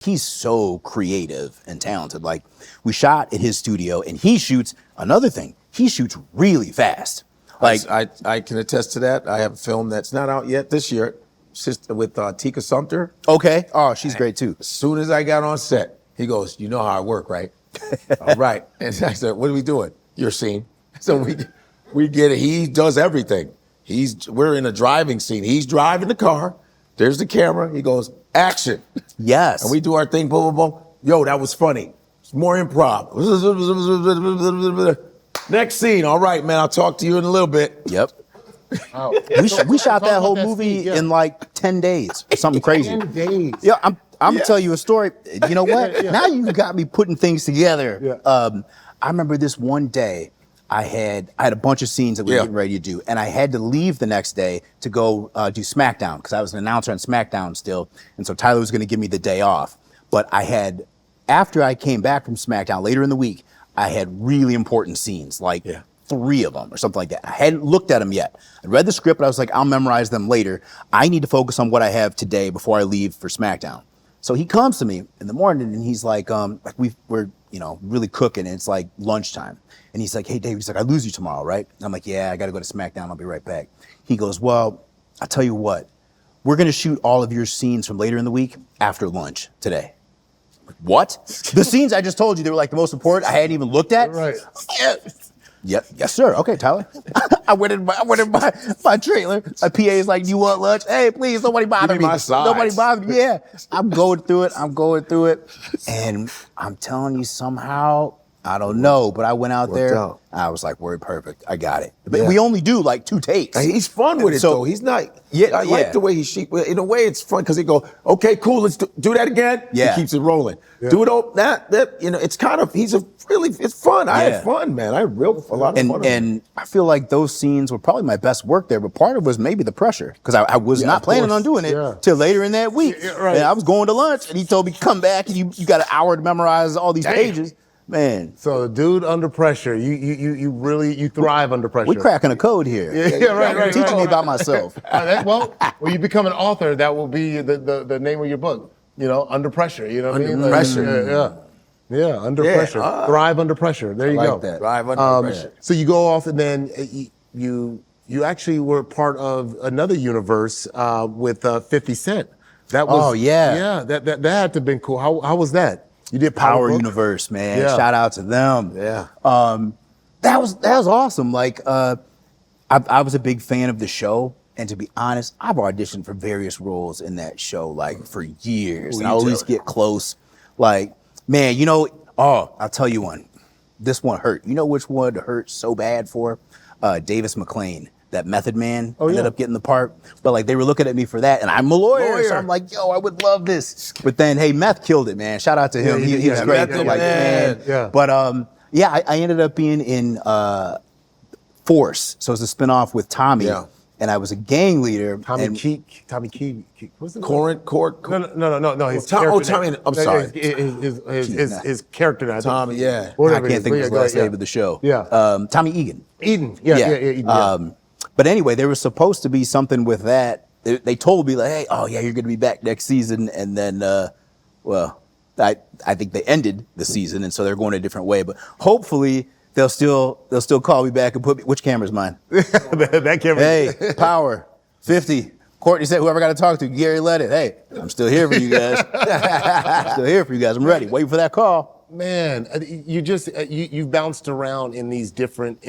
He's so creative and talented. Like, we shot at his studio, and he shoots, another thing, he shoots really fast. Like, I can attest to that. I have a film that's not out yet this year, with Tika Sumter. okay. Oh, she's great too. As soon as I got on set, he goes, "You know how I work, right?" All right. And I said, "What are we doing?" "Your scene." So we get it. He does everything. We're in a driving scene. He's driving the car. There's the camera. He goes, "Action." Yes. And we do our thing, boom, boom, boom. Yo, that was funny. It's more improv. Next scene. All right, man, I'll talk to you in a little bit. Yep. Oh. We shot that whole movie in like 10 days or something crazy. 10 days. Yeah, I'm gonna tell you a story. You know what? Now you got me putting things together. Yeah. I remember this one day I had a bunch of scenes that we were getting ready to do, and I had to leave the next day to go do SmackDown because I was an announcer on SmackDown still, and so Tyler was gonna give me the day off. But after I came back from SmackDown later in the week, I had really important scenes, like 3 of them or something like that. I hadn't looked at them yet. I read the script, but I was like, I'll memorize them later. I need to focus on what I have today before I leave for SmackDown. So he comes to me in the morning and he's like, we're really cooking and it's like lunchtime. And he's like, "Hey Dave," he's like, "I lose you tomorrow, right?" And I'm like, "Yeah, I gotta go to SmackDown, I'll be right back." He goes, "Well, I'll tell you what, we're gonna shoot all of your scenes from later in the week after lunch today." What? The scenes I just told you, they were like the most important I hadn't even looked at? Right. Yeah, yes, sir. Okay, Tyler. I went in my trailer. My PA is like, "You want lunch? Hey, please, nobody bother me. my size. Nobody bother me." Yeah. I'm going through it. And I'm telling you, somehow, I don't know, but I went out there. out. I was like, "We're perfect. I got it." But we only do like 2 takes. And he's fun with it, So- though. He's not. Yeah, I like the way he shoots. In a way, it's fun because he go, "Okay, cool, let's do that again." Yeah. He keeps it rolling. Do it that it's kind of, it's fun. I had fun, man. I had a lot of fun. And I feel like those scenes were probably my best work there, but part of it was maybe the pressure because I was not planning on doing it till later in that week. Yeah, right. And I was going to lunch and he told me, "Come back and you got an hour to memorize all these pages." Man. So, dude, under pressure, you thrive under pressure. We cracking a code here. Yeah, right. You're teaching me about myself. Well, when you become an author, that will be the name of your book. Under pressure. You know what I mean? Under pressure. Yeah, under pressure. Thrive under pressure. There you go. That. Thrive under pressure. So you go off, and then you actually were part of another universe with 50 Cent. That was that had to have been cool. How was that? You did Power Universe, man. Yeah. Shout out to them. Yeah. That was awesome. Like, I was a big fan of the show, and to be honest, I've auditioned for various roles in that show, like for years, and I always get close. Like, man, I'll tell you one. This one hurt. You know which one hurt so bad for? Davis McLean. That Method Man ended up getting the part, but like they were looking at me for that, and I'm a lawyer. So I'm like, "Yo, I would love this." But then, hey, Meth killed it, man. Shout out to him. He was great. Man. Yeah. But I ended up being in Force, so it's a spinoff with Tommy, and I was a gang leader. Tommy Key. What's the Court. No. His Tommy. I'm sorry. His character. Tommy. Yeah. I can't think of his last name of the show. Yeah. Tommy Egan. Eden. Yeah. Eden. But anyway, there was supposed to be something with that. They told me like, "Hey, you're going to be back next season," and then, I think they ended the season, and so they're going a different way. But hopefully, they'll still call me back and put me. Which camera's mine? That camera. Hey, Power 50. Courtney said, "Whoever I got to talk to, Gary, let it." Hey, I'm still here for you guys. I'm ready. Waiting for that call. Man, you've bounced around in these different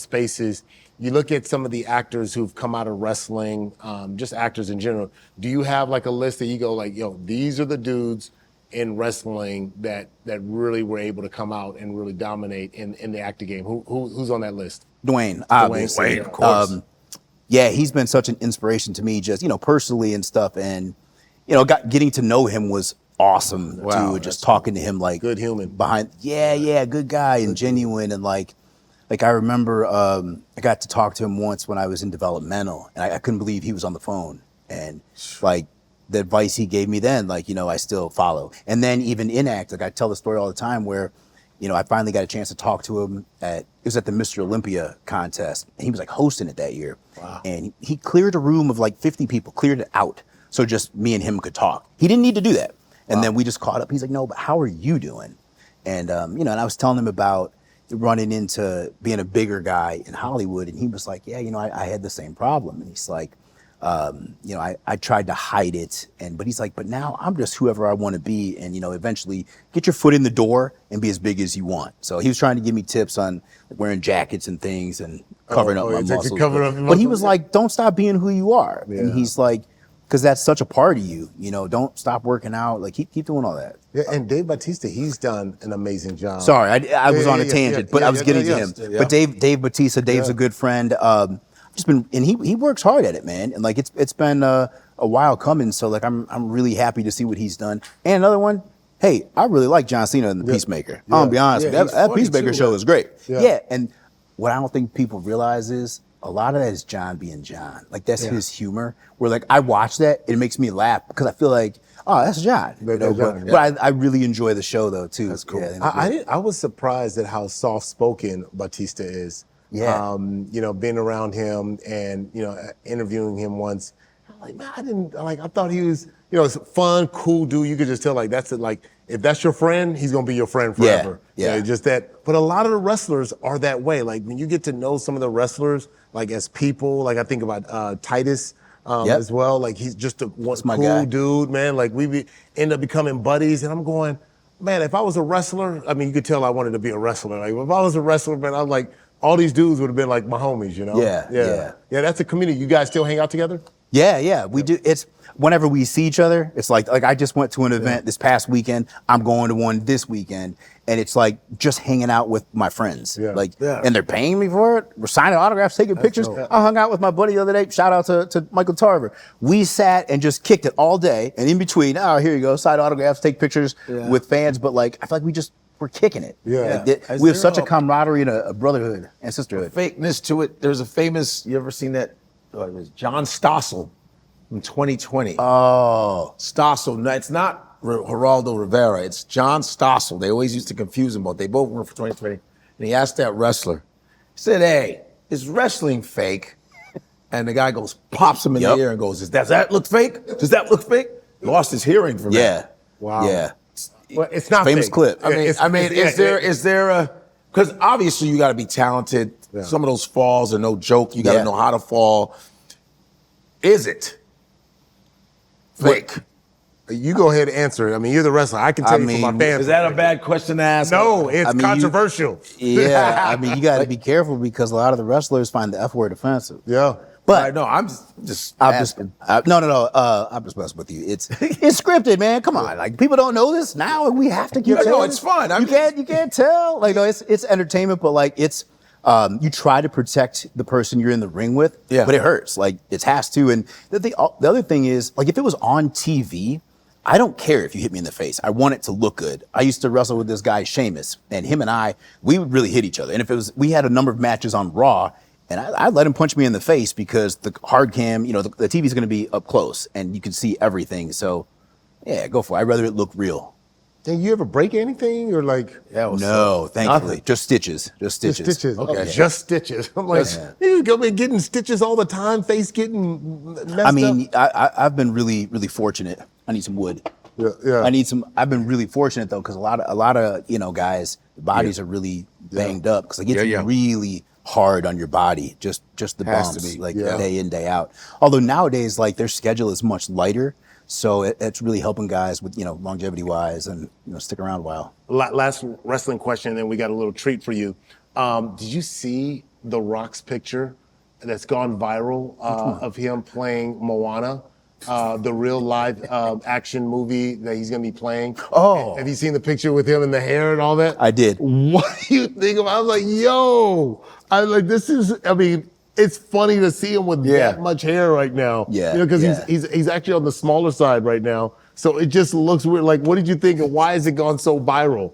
spaces. You look at some of the actors who've come out of wrestling, just actors in general. Do you have like a list that you go like, "Yo, these are the dudes in wrestling that really were able to come out and really dominate in the acting game"? Who's on that list? Dwayne, obviously. Dwayne, of course. He's been such an inspiration to me, just personally and stuff, and getting to know him was awesome too. Just talking to him, like good human behind. Good guy and genuine, and like I remember I got to talk to him once when I was in developmental, and I couldn't believe he was on the phone, and like the advice he gave me then, I still follow. And then even in act, I tell the story all the time where, I finally got a chance to talk to him it was at the Mr. Olympia contest, and he was like hosting it that year. Wow. And he cleared a room of like 50 people, cleared it out, so just me and him could talk. He didn't need to do that. And then we just caught up. He's like, no, but how are you doing? And, you know, and I was telling him about running into being a bigger guy in Hollywood. And he was like, yeah, you know, I had the same problem. And he's like, you know, I tried to hide it. But he's like, but now I'm just whoever I want to be. And, you know, eventually get your foot in the door and be as big as you want. So he was trying to give me tips on wearing jackets and things and covering up my muscles. But he was like, don't stop being who you are. Yeah. And he's like, because that's such a part of you, you know, don't stop working out. Like, keep doing all that. Yeah, and Dave Bautista, he's done an amazing job. Sorry, I was on a tangent, but I was getting to him. But Dave Bautista, Dave's a good friend. Just been, and he works hard at it, man. And like, it's been a while coming. So like, I'm really happy to see what he's done. And another one, hey, I really like John Cena in The Peacemaker. I'll be honest with you. That Peacemaker show is great. Yeah, and what I don't think people realize is, a lot of that is John being John. Like, that's his humor. Where, like, I watch that, it makes me laugh because I feel like, oh, that's John. You know? But I really enjoy the show, though, too. That's cool. Yeah, I was surprised at how soft-spoken Bautista is. Yeah. You know, being around him and, you know, interviewing him once. I'm like, man, I thought he was, you know, it's a fun, cool dude. You could just tell, like, that's it. Like, if that's your friend, he's going to be your friend forever. Yeah. You know, just that. But a lot of the wrestlers are that way. Like, when you get to know some of the wrestlers, like, as people, like, I think about Titus as well. Like, he's just a cool dude, man. Like, end up becoming buddies. And I'm going, man, if I was a wrestler, I mean, you could tell I wanted to be a wrestler. Like, if I was a wrestler, man, I'm like, all these dudes would have been like my homies, you know? Yeah, that's a community. You guys still hang out together? Yeah, we do. It's whenever we see each other, it's like I just went to an event this past weekend. I'm going to one this weekend, and it's like just hanging out with my friends. And they're paying me for it. We're signing autographs, taking pictures. Dope. I hung out with my buddy the other day. Shout out to Michael Tarver. We sat and just kicked it all day, and in between, oh, here you go, sign autographs, take pictures with fans. But like, I feel like we're kicking it. Like, we have such a camaraderie and a brotherhood and sisterhood. Fakeness to it. There's a famous, you ever seen that? It was John Stossel from 2020. Oh. Stossel. No, it's not Geraldo Rivera. It's John Stossel. They always used to confuse them both. They both were for 2020. And he asked that wrestler, he said, hey, is wrestling fake? And the guy goes, pops him in the ear and goes, does that look fake? Does that look fake? Lost his hearing from that. Wow. Yeah. Well, it's not famous fake. clip. I mean, is there a, because obviously you got to be talented. Yeah. Some of those falls are no joke. You got to know how to fall. Is it fake? You go ahead and answer it. I mean, you're the wrestler. I can tell you from my fans. Is that a bad question to ask? No, it's controversial. You got to be careful because a lot of the wrestlers find the F word offensive. Yeah. But no, I'm just no. I'm just messing with you. It's scripted, man. Come on, like people don't know this now, and we have to keep. No, it's fun. You can't tell. Like, no, it's entertainment, but like it's you try to protect the person you're in the ring with, but it hurts. Like it has to. And the other thing is, like, if it was on TV, I don't care if you hit me in the face. I want it to look good. I used to wrestle with this guy Sheamus, and him and we would really hit each other. And if we had a number of matches on Raw. And I'd let him punch me in the face because the hard cam, you know, the TV's going to be up close and you can see everything. So, yeah, go for it. I'd rather it look real. Did you ever break anything or like? No, thankfully. Just stitches. Just stitches. Okay. Just stitches. I'm like, you go be getting stitches all the time, face getting messed up. I've been really, really fortunate. I need some wood. Yeah. I've been really fortunate though, because a lot of, you know, guys, the bodies are really banged up because it gets really hard on your body, just the bumps, like day in, day out. Although nowadays, like their schedule is much lighter, so it's really helping guys with, you know, longevity wise and, you know, stick around a while. Last wrestling question, and then we got a little treat for you. Did you see The Rock's picture that's gone viral of him playing Moana? The real live action movie that he's gonna be playing. Oh. Have you seen the picture with him and the hair and all that? I did. What do you think of it? I was like, yo, it's funny to see him with that much hair right now. Yeah. You know, because he's actually on the smaller side right now. So it just looks weird. Like, what did you think and why has it gone so viral?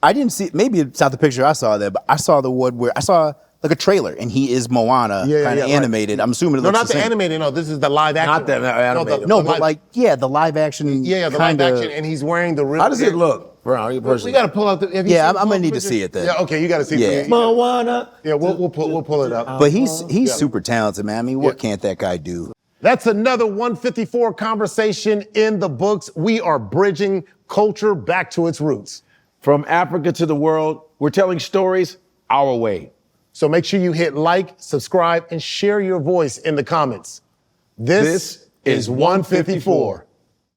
I didn't see, maybe it's not the picture I saw there, but I saw the one where I saw like a trailer, and he is Moana, kind of animated. Right. I'm assuming it looks not the animated. No, this is the live action. Not the animated. The live action. Yeah, the live action, and he's wearing the real. How does it look, bro? We got to pull out the. I'm gonna need to see it then. Yeah, okay, you got to see it. Moana. Yeah, we'll pull it up. But he's super talented, man. I mean, what can't that guy do? That's another 154 conversation in the books. We are bridging culture back to its roots. From Africa to the world, we're telling stories our way. So make sure you hit like, subscribe, and share your voice in the comments. This is 154.